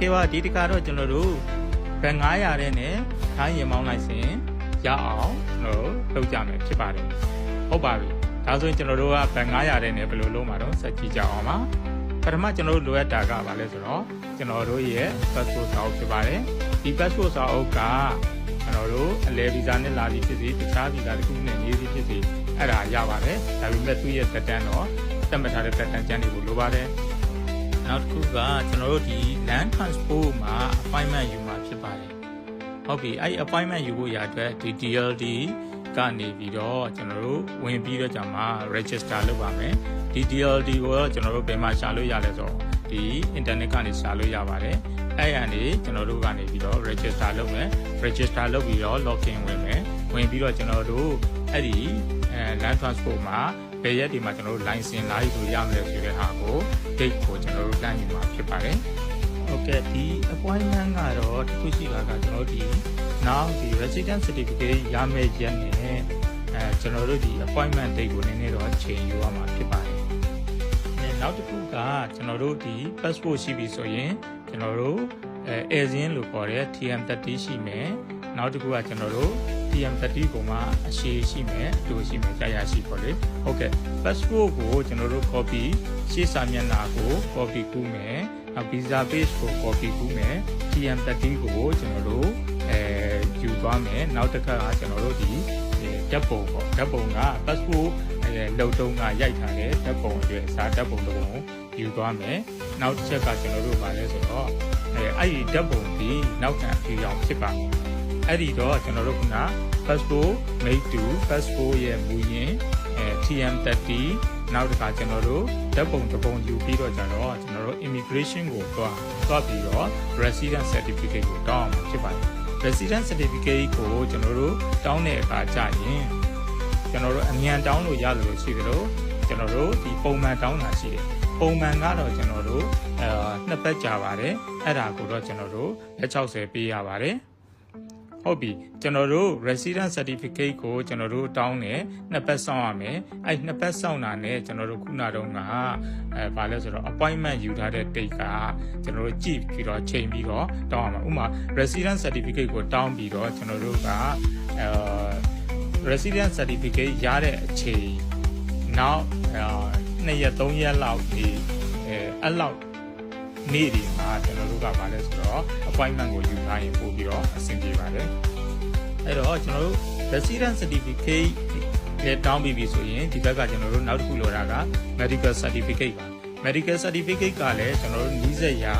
Okay ပါဒီတခါတော့ကျွန်တော်တို့ဘယ်900တဲ့နဲ့ထိုင်းရင်မောင်းလိုက်စဉ်ရအောင်လုပ်ကြမယ်ဖြစ်ပါတယ်ဟုတ်ပါပြီဒါဆိုရင်ကျွန်တော်တို့ကဘယ်900တဲ့နဲ့ဘယ်လိုလုပ်မှာတော့ဆက်ကြည့်ကြအောင်ပါပထမကျွန်တော်တို့လိုအပ်တာကဘာလဲဆိုတော့ကျွန်တော်တို့ရဲ့ passport စာအုပ်ဖြစ်ပါတယ်ဒီ passport စာအုပ်ကကျွန်တော်တို့အလဲဗီဇာနဲ့လာပြီးဖြစ်စီတခြားဗီဇာတစ်ခုနဲ့နေပြီးဖြစ်စီအဲ့ဒါရပါတယ်ဒါပေမဲ့သူ့ရဲ့သက်တမ်းတော့သတ်မှတ်ထားတဲ့သက်တမ်းကျန်နေဖို့လိုပါတယ်နောက်တစ်ခုကကျွန်တော်တို့ဒီ land transport မှာ appointment ယူမှာဖြစ်ပါတယ်ဟုတ်ပြီအဲ့ appointment ယူဖို့ရအတွက်ဒီ DLD ကနေပြီးတော့ကျွန်တော်တို့ဝင်ပြီးတော့ကြာမှာ register လုပ်ပါမယ်ဒီ DLD ကိုကျွန်တော်တို့ဘယ်မှာရှာလို့ရလဲဆိုတော့ဒီ internet ကနေရှာလို့ရပါတယ်အဲ့ရနေကျွန်တော်တို့ကနေပြီးတော့ register လုပ်မယ် register လုပ်ပြီးတော့ login ဝင်မယ်ဝင်ပြီးတော့ကျွန်တော်တို့အဲ့ဒီ land transport မှာဘယ်ရက်ဒီမှာကျွန်တော်တို့ license လာယူလို့ရမယ်ဆိုတဲ့ဟာကို date ကိုကျွန်တော်တို့တန်းယူမှာဖြစ်ပါတယ်ဟုတ်ကဲ့ဒီ appointment ကတော့တစ်ခုရှိတာကကျွန်တော်တို့ဒီ now ဒီ resident certificate ရမယ့်ရက်နဲ့ကျွန်တော်တို့ဒီ appointment date ကိုနည်းနည်းတော့ချိန်ယူရမှာဖြစ်ပါတယ်နောက်တစ်ခုကကျွန်တော်တို့ဒီ passport ရှိပြီဆိုရင်ကျွန်တော်တို့ASEAN လို့ခေါ်တဲ့ TM30 ရှိမယ်နောက်တစ်ခုကကျွန်တော်တို့ TM30 ကိုမှအရှိရှိမယ်အတူရှိမယ်ကြာရရှိပေါ့လေဟုတ်ကဲ့ passport ကိုကျွန်တော်တို့ copy ရှေ့စာမျက်နှာကို copy ကူးမယ်နောက် visa page ကို copy ကူးမယ် TM30 ကိုကျွန်တော်တို့ယူသွားမယ်နောက်တစ်ခါကကျွန်တော်တို့ဒီဓာတ်ပုံပေါ့ဓာတ်ပုံက passport လုံတုံးကရိုက်ထားတဲ့ဓာတ်ပုံအတွက်စာဓာတ်ပုံတစ်ပုံကိုယူသွားမယ်နောက်တစ်ချက်ကကျွန်တော်တို့ဗာလဲဆိုတော့အဲ့ဒီဓာတ်ပုံဒီနောက်ခံအပြောင်းဖြစ်ပါမယ်အဲ့ဒီတော့ကျွန်တော်တို့က passport made to passport ရဲ့မူရင်းTM30 နောက်တစ်ခါကျွန်တော်တို့ဓာတ်ပုံတစ်ပုံယူပြီးတော့ကျတော့ကျွန်တော်တို့ immigration ကိုသွားပြီးတော့ resident certificate ကိုတောင်းအောင်ဖြစ်ပါတယ် resident certificate ကိုကျွန်တော်တို့တောင်းတဲ့အခါကျရင်ကျွန်တော်တို့အမြန်တောင်းလို့ရတယ်လို့ရှိတယ်လို့ကျွန်တော်တို့ဒီပုံမှန်တောင်းတာရှိတယ်ပုံမှန်ကတော့ကျွန်တော်တို့နှစ်ပတ်ကြာပါတယ်အဲ့ဒါကိုတော့ကျွန်တော်တို့လက်60ပေးရပါတယ်ဟုတ်ပြီကျွန်တော်တို့ resident certificate ကိုကျွန်တော်တို့တောင်းတယ်နှစ်ပတ်စောင့်ရမယ်အဲ့နှစ်ပတ်စောင့်တာနဲ့ကျွန်တော်တို့ခုနတုန်းကဘာလဲဆိုတော့ appointment ယူထားတဲ့ date ကကျွန်တော်တို့ကြည့်ပြီးတော့ချိန်ပြီးတော့တောင်းရမှာဥပမာ resident certificate ကိုတောင်းပြီးတော့ကျွန်တော်တို့ကresident certificate ရတဲ့အချိန်နောက်2ရက်3ရက်လောက်ဒီအဲ့လောက်နေ့ဒီမှာကျွန်တော်တို့ကဘာလဲဆိုတော့ appointment ကိုယူထားရင်ပို့ပြီးတော့အဆင်ပြေပါတယ်အဲ့တော့ကျွန်တော်တို့ resident certificate လည်းတောင်းပြီးပြီဆိုရင်ဒီဘက်ကကျွန်တော်တို့နောက်တစ်ခုလိုတာက medical certificate ပါ medical certificate ကလည်းကျွန်တော်တို့နီးစပ်ရာ